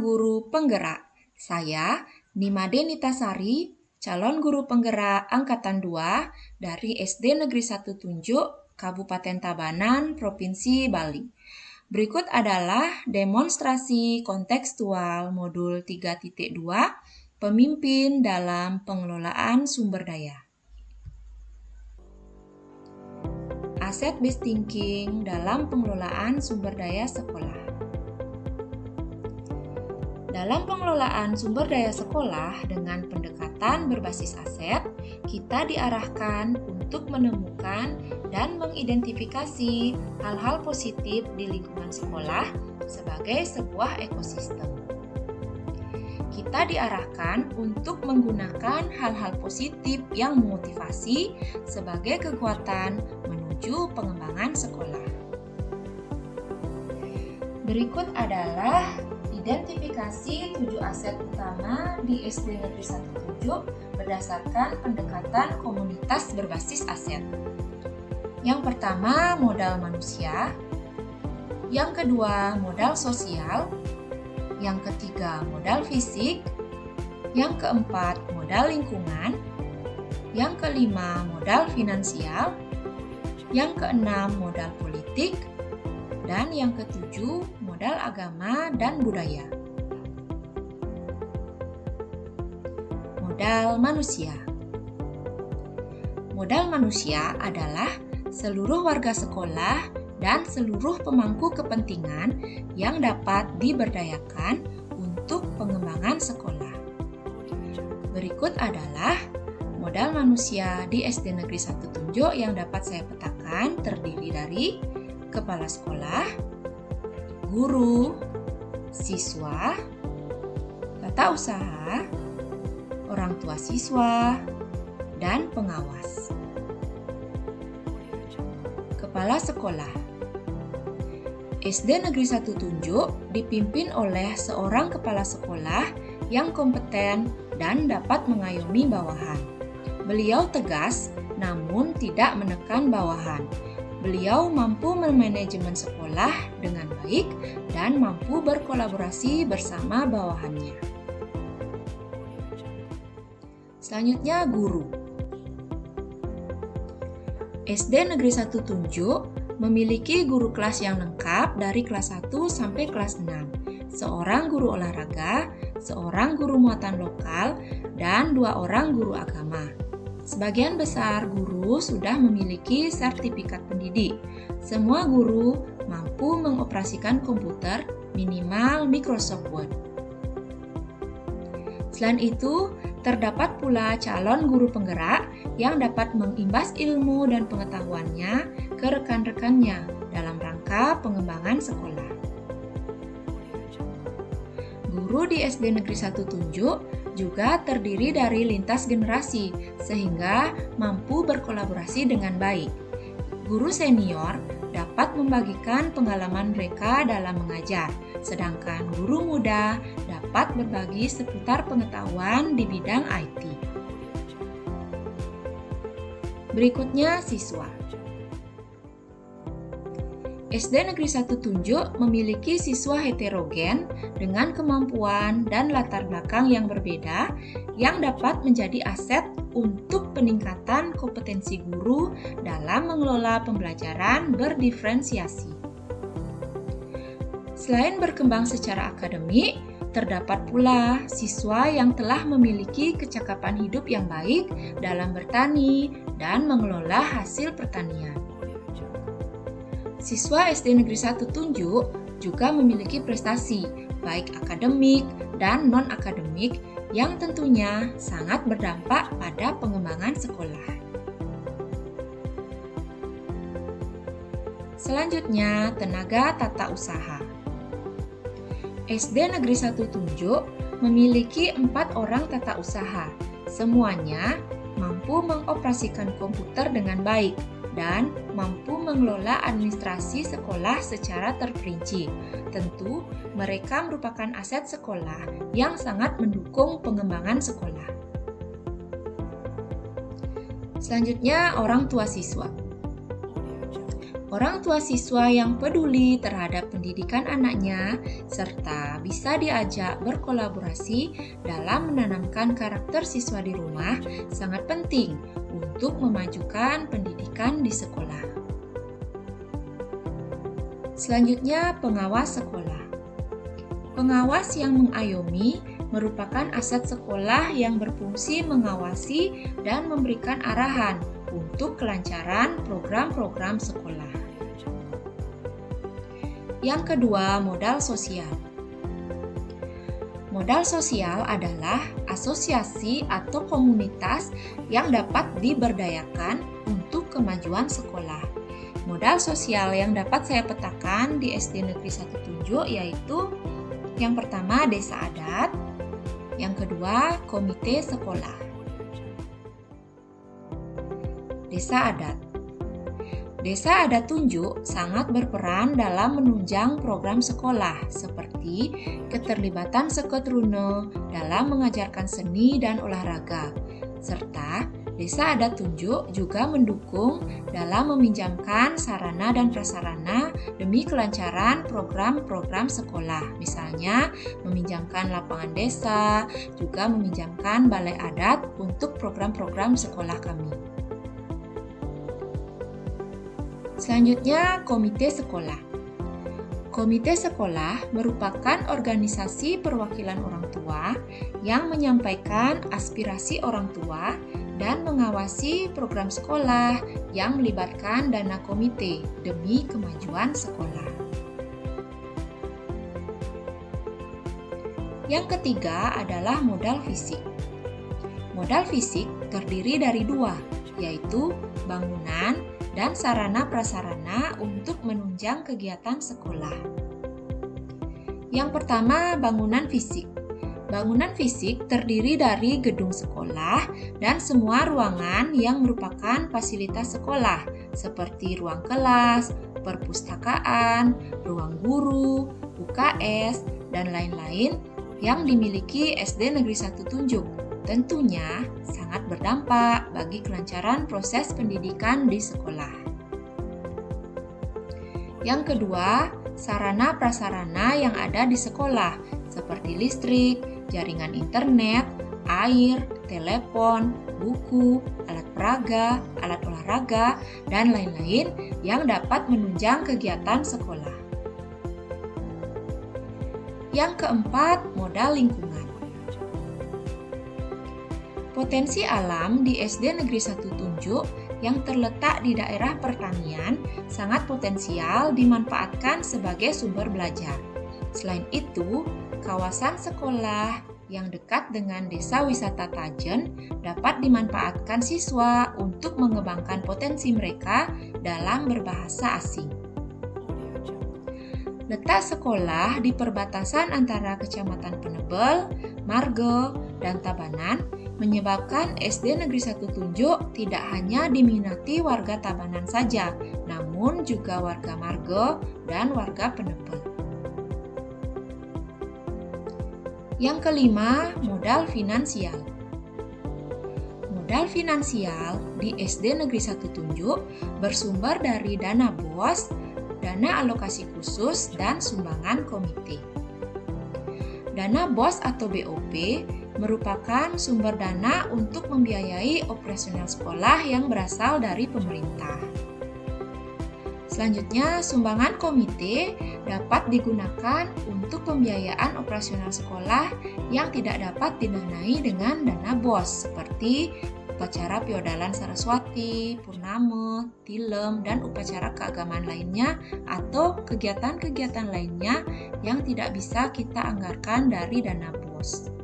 guru penggerak. Saya, Nimade Nitasari, calon guru penggerak Angkatan 2 dari SD Negeri 1 Tunjuk, Kabupaten Tabanan, Provinsi Bali. Berikut adalah demonstrasi kontekstual modul 3.2, Pemimpin dalam Pengelolaan Sumber Daya. Asset-based thinking dalam pengelolaan sumber daya sekolah. Dalam pengelolaan sumber daya sekolah dengan pendekatan berbasis aset, kita diarahkan untuk menemukan dan mengidentifikasi hal-hal positif di lingkungan sekolah sebagai sebuah ekosistem. Kita diarahkan untuk menggunakan hal-hal positif yang memotivasi sebagai kekuatan menuju pengembangan sekolah. Berikut adalah identifikasi 7 aset utama di SD Negeri 1 Tunjuk berdasarkan pendekatan komunitas berbasis aset. Yang pertama, modal manusia. Yang kedua, modal sosial. Yang ketiga, modal fisik. Yang keempat, modal lingkungan. Yang kelima, modal finansial. Yang keenam, modal politik. Dan yang ketujuh, modal agama dan budaya. Modal manusia. Modal manusia adalah seluruh warga sekolah dan seluruh pemangku kepentingan yang dapat diberdayakan untuk pengembangan sekolah. Berikut adalah modal manusia di SD Negeri 1 Tunjuk yang dapat saya petakan terdiri dari kepala sekolah, guru, siswa, tata usaha, orang tua siswa, dan pengawas. Kepala sekolah. SD Negeri 1 Tunjuk dipimpin oleh seorang kepala sekolah yang kompeten dan dapat mengayomi bawahan. Beliau tegas namun tidak menekan bawahan. Beliau mampu memanajemen sekolah dengan baik dan mampu berkolaborasi bersama bawahannya. Selanjutnya, guru. SD Negeri 1 Tunjuk memiliki guru kelas yang lengkap dari kelas 1 sampai kelas 6. Seorang guru olahraga, seorang guru muatan lokal, dan 2 orang guru agama. Sebagian besar guru sudah memiliki sertifikat pendidik. Semua guru mampu mengoperasikan komputer minimal Microsoft Word. Selain itu, terdapat pula calon guru penggerak yang dapat mengimbas ilmu dan pengetahuannya ke rekan-rekannya dalam rangka pengembangan sekolah. Guru di SD Negeri 1 Tunjuk juga terdiri dari lintas generasi sehingga mampu berkolaborasi dengan baik. Guru senior dapat membagikan pengalaman mereka dalam mengajar, sedangkan guru muda dapat berbagi seputar pengetahuan di bidang IT. Berikutnya, siswa. SD Negeri 1 Tunjuk memiliki siswa heterogen dengan kemampuan dan latar belakang yang berbeda yang dapat menjadi aset untuk peningkatan kompetensi guru dalam mengelola pembelajaran berdiferensiasi. Selain berkembang secara akademik, terdapat pula siswa yang telah memiliki kecakapan hidup yang baik dalam bertani dan mengelola hasil pertanian. Siswa SD Negeri 1 Tunjuk juga memiliki prestasi, baik akademik dan non-akademik, yang tentunya sangat berdampak pada pengembangan sekolah. Selanjutnya, tenaga tata usaha. SD Negeri 1 Tunjuk memiliki 4 orang tata usaha. Semuanya mampu mengoperasikan komputer dengan baik dan mampu mengelola administrasi sekolah secara terperinci. Tentu, mereka merupakan aset sekolah yang sangat mendukung pengembangan sekolah. Selanjutnya, orang tua siswa. Orang tua siswa yang peduli terhadap pendidikan anaknya serta bisa diajak berkolaborasi dalam menanamkan karakter siswa di rumah sangat penting untuk memajukan pendidikan di sekolah. Selanjutnya, pengawas sekolah. Pengawas yang mengayomi merupakan aset sekolah yang berfungsi mengawasi dan memberikan arahan untuk kelancaran program-program sekolah. Yang kedua, modal sosial. Modal sosial adalah asosiasi atau komunitas yang dapat diberdayakan untuk kemajuan sekolah. Modal sosial yang dapat saya petakan di SD Negeri 1 Tunjuk yaitu yang pertama desa adat, yang kedua komite sekolah. Desa adat. Desa adat Tunjuk sangat berperan dalam menunjang program sekolah seperti keterlibatan seketrune dalam mengajarkan seni dan olahraga, serta Desa Adat Tunjuk juga mendukung dalam meminjamkan sarana dan prasarana demi kelancaran program-program sekolah. Misalnya, meminjamkan lapangan desa, juga meminjamkan balai adat untuk program-program sekolah kami. Selanjutnya, komite sekolah. Komite sekolah merupakan organisasi perwakilan orang tua yang menyampaikan aspirasi orang tua dan mengawasi program sekolah yang melibatkan dana komite demi kemajuan sekolah. Yang ketiga adalah modal fisik. Modal fisik terdiri dari dua, yaitu bangunan dan sarana-prasarana untuk menunjang kegiatan sekolah. Yang pertama, bangunan fisik. Bangunan fisik terdiri dari gedung sekolah dan semua ruangan yang merupakan fasilitas sekolah, seperti ruang kelas, perpustakaan, ruang guru, UKS, dan lain-lain yang dimiliki SD Negeri 1 Tunjuk. Tentunya sangat berdampak bagi kelancaran proses pendidikan di sekolah. Yang kedua, sarana-prasarana yang ada di sekolah, seperti listrik, jaringan internet, air, telepon, buku, alat peraga, alat olahraga, dan lain-lain yang dapat menunjang kegiatan sekolah. Yang keempat, modal lingkungan. Potensi alam di SD Negeri 1 Tunjuk yang terletak di daerah pertanian sangat potensial dimanfaatkan sebagai sumber belajar. Selain itu, kawasan sekolah yang dekat dengan Desa Wisata Tajen dapat dimanfaatkan siswa untuk mengembangkan potensi mereka dalam berbahasa asing. Letak sekolah di perbatasan antara Kecamatan Penebel, Margo, dan Tabanan menyebabkan SD Negeri 1 Tunjuk tidak hanya diminati warga Tabanan saja, namun juga warga Margo dan warga Penebel. Yang kelima, modal finansial. Modal finansial di SD Negeri 1 Tunjuk bersumber dari dana BOS, dana alokasi khusus, dan sumbangan komite. Dana BOS atau BOP merupakan sumber dana untuk membiayai operasional sekolah yang berasal dari pemerintah. Selanjutnya, sumbangan komite dapat digunakan untuk pembiayaan operasional sekolah yang tidak dapat didanai dengan dana BOS, seperti upacara Piodalan Saraswati, Purnama, Tilem, dan upacara keagamaan lainnya atau kegiatan-kegiatan lainnya yang tidak bisa kita anggarkan dari dana BOS.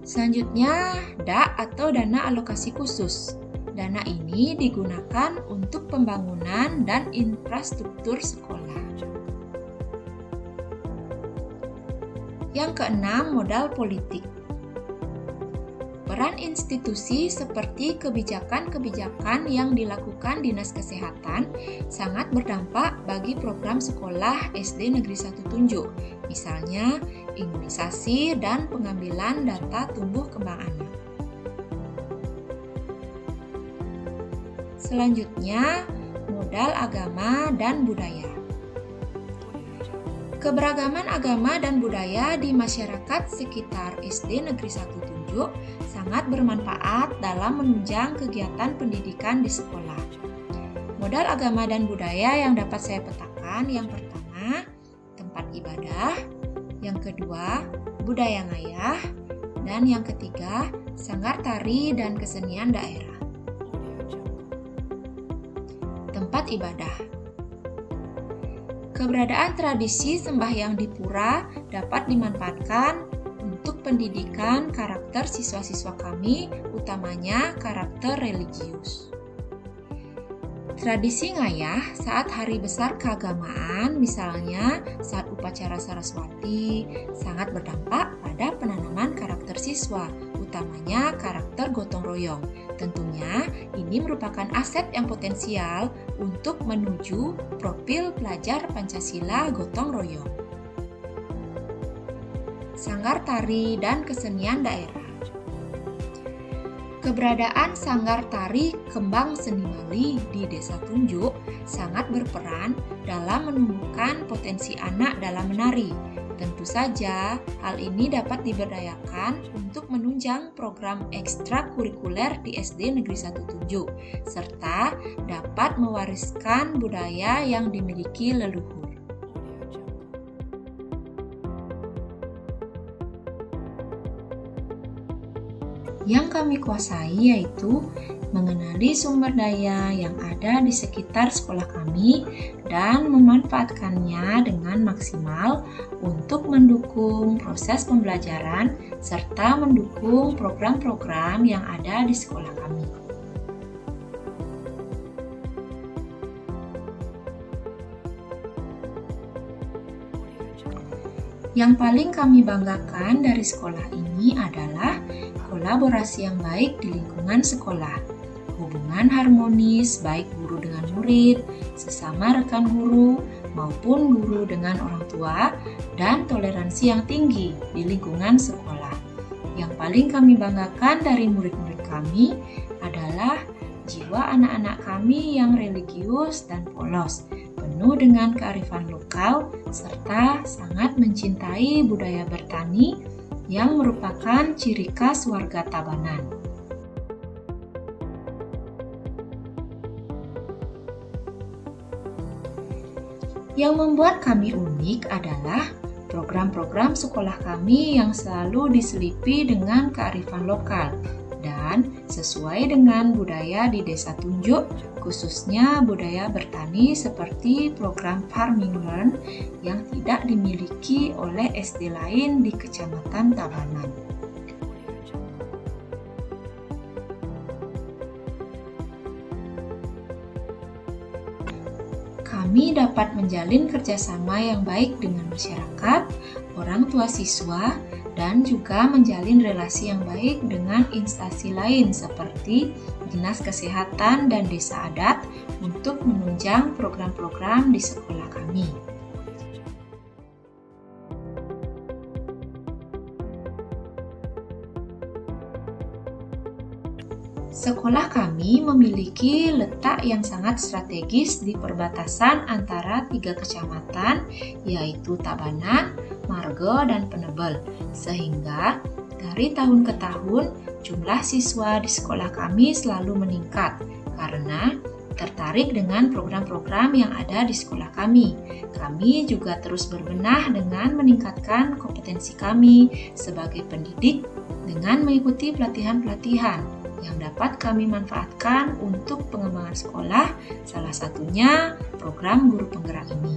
Selanjutnya, DA atau dana alokasi khusus. Dana ini digunakan untuk pembangunan dan infrastruktur sekolah. Yang keenam, modal politik. Peran institusi seperti kebijakan-kebijakan yang dilakukan Dinas Kesehatan sangat berdampak bagi program sekolah SD Negeri 1 Tunjuk, misalnya imunisasi dan pengambilan data tumbuh kembang anak. Selanjutnya, modal agama dan budaya. Keberagaman agama dan budaya di masyarakat sekitar SD Negeri 1 Tunjuk sangat bermanfaat dalam menunjang kegiatan pendidikan di sekolah. Modal agama dan budaya yang dapat saya petakan, yang pertama, tempat ibadah, yang kedua, budaya ngayah, dan yang ketiga, sanggar tari dan kesenian daerah. Tempat ibadah. Keberadaan tradisi sembahyang di pura dapat dimanfaatkan untuk pendidikan karakter siswa-siswa kami, utamanya karakter religius. Tradisi ngayah saat hari besar keagamaan, misalnya saat upacara Saraswati, sangat berdampak pada penanaman karakter siswa, utamanya karakter gotong royong. Tentunya ini merupakan aset yang potensial untuk menuju profil pelajar Pancasila gotong royong. Sanggar tari dan kesenian daerah. Keberadaan sanggar tari kembang seni Bali di Desa Tunjuk sangat berperan dalam menumbuhkan potensi anak dalam menari. Tentu saja, hal ini dapat diberdayakan untuk menunjang program ekstrakurikuler di SD Negeri 1 Tunjuk, serta dapat mewariskan budaya yang dimiliki leluhur. Yang kami kuasai yaitu mengenali sumber daya yang ada di sekitar sekolah kami dan memanfaatkannya dengan maksimal untuk mendukung proses pembelajaran serta mendukung program-program yang ada di sekolah kami. Yang paling kami banggakan dari sekolah ini adalah kolaborasi yang baik di lingkungan sekolah, hubungan harmonis baik guru dengan murid, sesama rekan guru, maupun guru dengan orang tua, dan toleransi yang tinggi di lingkungan sekolah. Yang paling kami banggakan dari murid-murid kami adalah jiwa anak-anak kami yang religius dan polos, penuh dengan kearifan lokal, serta sangat mencintai budaya bertani yang merupakan ciri khas warga Tabanan. Yang membuat kami unik adalah program-program sekolah kami yang selalu diselipi dengan kearifan lokal dan sesuai dengan budaya di Desa Tunjuk, khususnya budaya bertani seperti program Farming Learn yang tidak dimiliki oleh SD lain di Kecamatan Tabanan. Kami dapat menjalin kerjasama yang baik dengan masyarakat, orang tua siswa, dan juga menjalin relasi yang baik dengan instansi lain seperti Dinas Kesehatan dan Desa Adat untuk menunjang program-program di sekolah kami. Sekolah kami memiliki letak yang sangat strategis di perbatasan antara 3 kecamatan, yaitu Tabanan, Margo, dan Penebel, sehingga dari tahun ke tahun jumlah siswa di sekolah kami selalu meningkat karena tertarik dengan program-program yang ada di sekolah kami. Kami juga terus berbenah dengan meningkatkan kompetensi kami sebagai pendidik dengan mengikuti pelatihan-pelatihan yang dapat kami manfaatkan untuk pengembangan sekolah, salah satunya program guru penggerak ini.